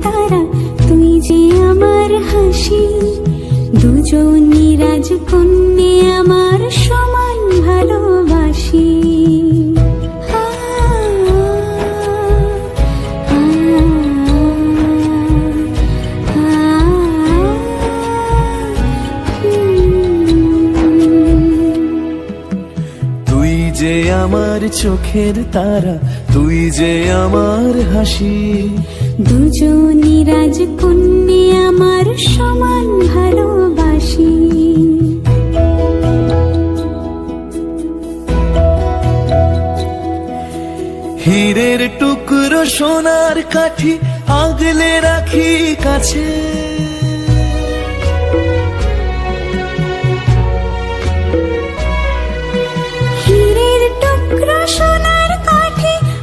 তারা, তুই যে আমার হাসি। দুজনই রাজকন্যে আমার সমান ভালোবাসি। তুই যে আমার চোখের তারা, তুই যে আমার হাসি। দুজনই রাজকন্যে আমার সমান ভালোবাসি। হীরের টুকরো সোনার কাঠি আগলে রাখি কাছে,